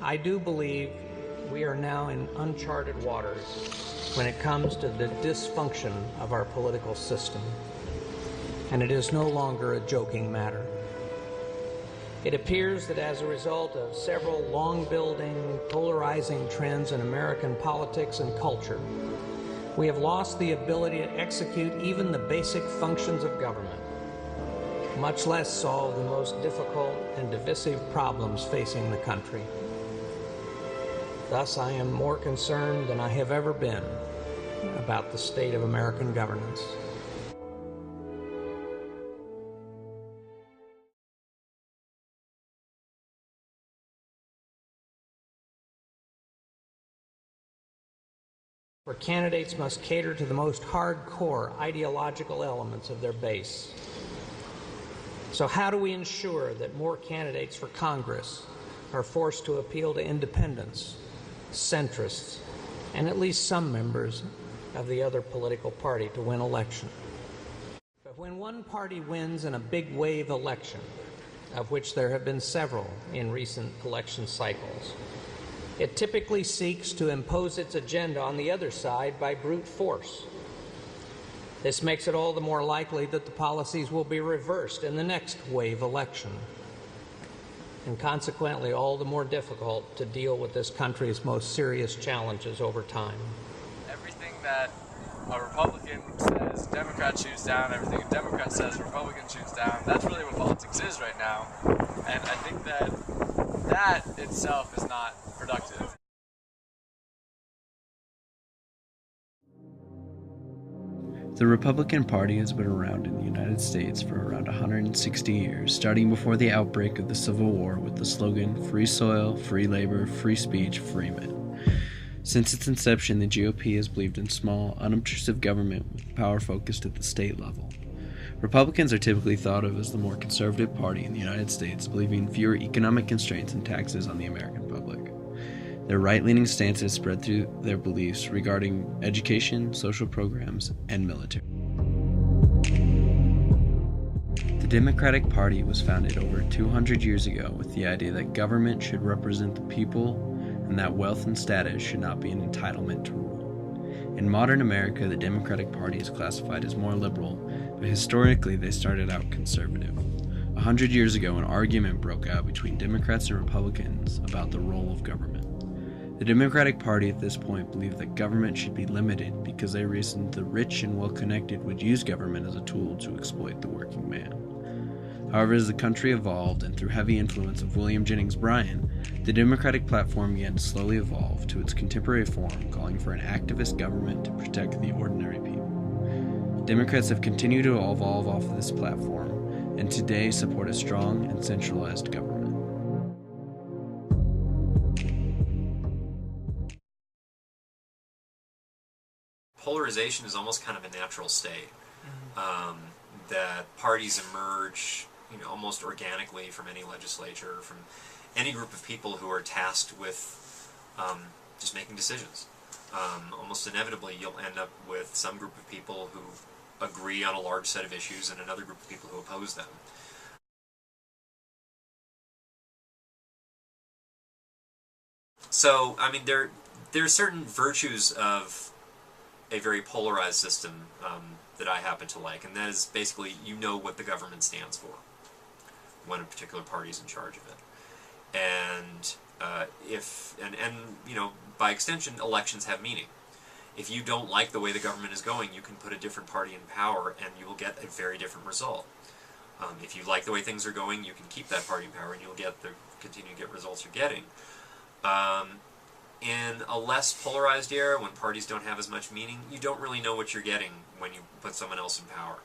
I do believe we are now in uncharted waters when it comes to the dysfunction of our political system, and it is no longer a joking matter. It appears that as a result of several long-building, polarizing trends in American politics and culture, we have lost the ability to execute even the basic functions of government, much less solve the most difficult and divisive problems facing the country. Thus, I am more concerned than I have ever been about the state of American governance. Where candidates must cater to the most hardcore ideological elements of their base. So how do we ensure that more candidates for Congress are forced to appeal to independents, centrists, and at least some members of the other political party to win election? But when one party wins in a big wave election, of which there have been several in recent election cycles, it typically seeks to impose its agenda on the other side by brute force. This makes it all the more likely that the policies will be reversed in the next wave election, and consequently all the more difficult to deal with this country's most serious challenges over time. Everything that a Republican says, Democrat shoots down. Everything a Democrat says, Republican shoots down. That's really what politics is right now. And I think that itself is not productive. The Republican Party has been around in the United States for around 160 years, starting before the outbreak of the Civil War with the slogan, "Free soil, free labor, free speech, free men." Since its inception, the GOP has believed in small, unobtrusive government with power focused at the state level. Republicans are typically thought of as the more conservative party in the United States, believing fewer economic constraints and taxes on the American public. Their right-leaning stance is spread through their beliefs regarding education, social programs, and military. The Democratic Party was founded over 200 years ago with the idea that government should represent the people and that wealth and status should not be an entitlement to rule. In modern America, the Democratic Party is classified as more liberal, but historically they started out conservative. 100 years ago, an argument broke out between Democrats and Republicans about the role of government. The Democratic Party at this point believed that government should be limited because they reasoned the rich and well-connected would use government as a tool to exploit the working man. However, as the country evolved and through heavy influence of William Jennings Bryan, the Democratic platform began to slowly evolve to its contemporary form, calling for an activist government to protect the ordinary people. Democrats have continued to evolve off of this platform and today support a strong and centralized government. Polarization is almost kind of a natural state. That parties emerge, almost organically from any legislature, from any group of people who are tasked with just making decisions. Almost inevitably, you'll end up with some group of people who agree on a large set of issues and another group of people who oppose them. So, there are certain virtues of a very polarized system that I happen to like, and that is basically what the government stands for when a particular party is in charge of it. And by extension, elections have meaning. If you don't like the way the government is going, you can put a different party in power and you will get a very different result. If you like the way things are going, you can keep that party in power and you'll continue to get results you're getting. In a less polarized era, when parties don't have as much meaning, you don't really know what you're getting when you put someone else in power.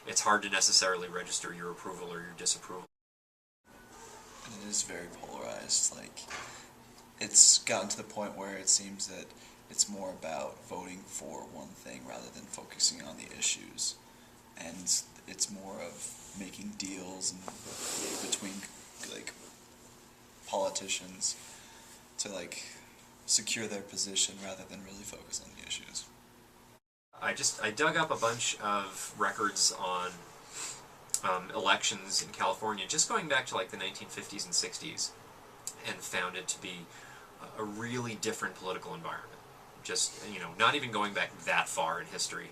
It's hard to necessarily register your approval or your disapproval. It is very polarized. It's gotten to the point where it seems that it's more about voting for one thing rather than focusing on the issues. And it's more of making deals between politicians to secure their position rather than really focus on the issues. I dug up a bunch of records on elections in California, just going back to the 1950s and 60s, and found it to be a really different political environment. Just, not even going back that far in history.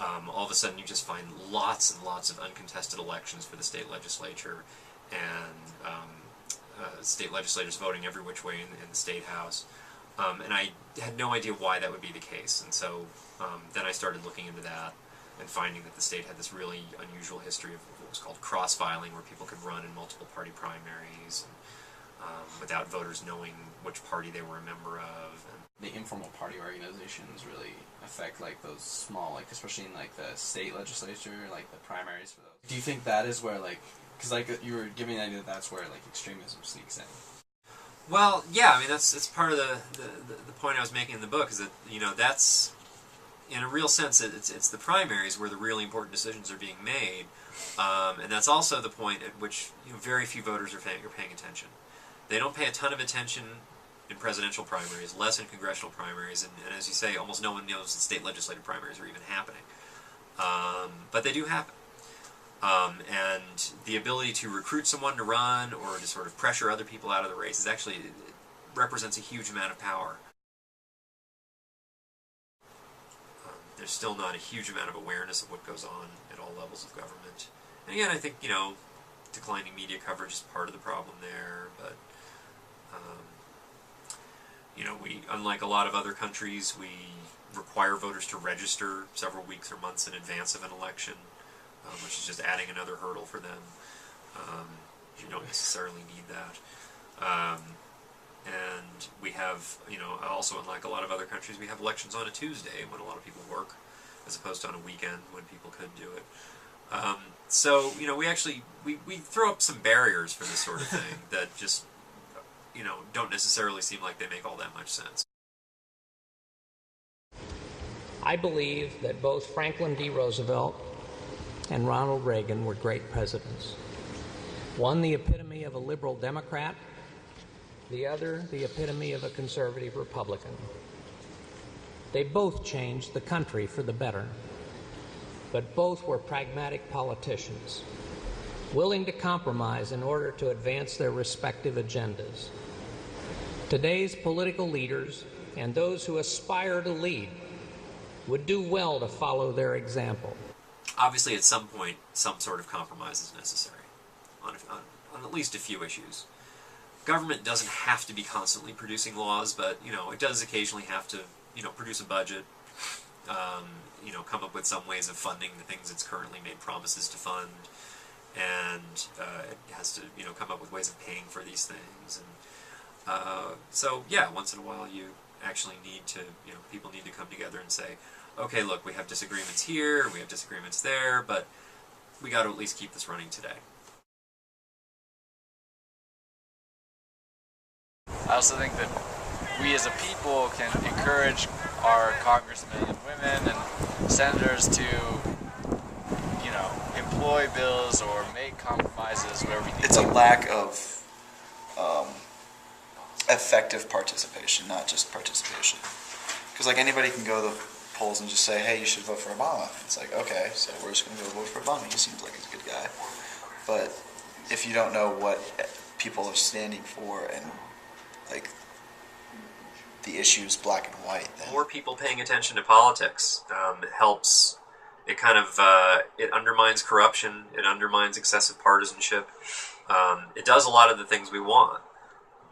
All of a sudden you just find lots and lots of uncontested elections for the state legislature, and state legislators voting every which way in the state house. And I had no idea why that would be the case. And so then I started looking into that and finding that the state had this really unusual history of what was called cross-filing, where people could run in multiple party primaries and, without voters knowing which party they were a member of. And the informal party organizations really affect like those small, like especially in like the state legislature, like the primaries for those. Do you think that is where like, because like you were giving the idea that that's where like extremism sneaks in? Well, yeah, I mean that's part of the point I was making in the book, is that that's, in a real sense, it's the primaries where the really important decisions are being made, and that's also the point at which very few voters are paying attention. They don't pay a ton of attention in presidential primaries, less in congressional primaries, and as you say, almost no one knows that state legislative primaries are even happening. But they do happen. And the ability to recruit someone to run or to sort of pressure other people out of the race it represents a huge amount of power. There's still not a huge amount of awareness of what goes on at all levels of government. And again, I think, declining media coverage is part of the problem there, but we, unlike a lot of other countries, we require voters to register several weeks or months in advance of an election, which is just adding another hurdle for them. You don't necessarily need that. And we have, also unlike a lot of other countries, we have elections on a Tuesday when a lot of people work, as opposed to on a weekend when people could do it. So, we throw up some barriers for this sort of thing that just, don't necessarily seem like they make all that much sense. I believe that both Franklin D. Roosevelt and Ronald Reagan were great presidents. One, the epitome of a liberal Democrat, the other, the epitome of a conservative Republican. They both changed the country for the better, but both were pragmatic politicians, willing to compromise in order to advance their respective agendas. Today's political leaders and those who aspire to lead would do well to follow their example. Obviously, at some point, some sort of compromise is necessary on at least a few issues. Government doesn't have to be constantly producing laws, but it does occasionally have to produce a budget, come up with some ways of funding the things it's currently made promises to fund, and it has to come up with ways of paying for these things. And so yeah, once in a while you actually need to people need to come together and say, okay, look, we have disagreements here, we have disagreements there, but we got to at least keep this running today. I also think that we as a people can encourage our congressmen and women and senators to, employ bills or make compromises where we need It's a lack of effective participation, not just participation. Because anybody can go to the polls and just say, hey, you should vote for Obama. It's like, okay, so we're just going to go vote for Obama. He seems like he's a good guy. But if you don't know what people are standing for and the issues black and white, then More people paying attention to politics helps. It kind of it undermines corruption. It undermines excessive partisanship. It does a lot of the things we want,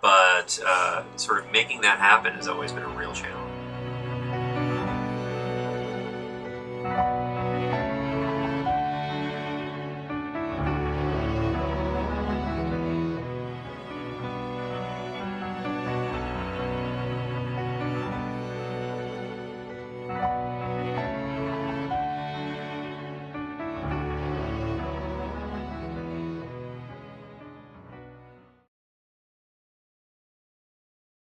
but sort of making that happen has always been a real challenge.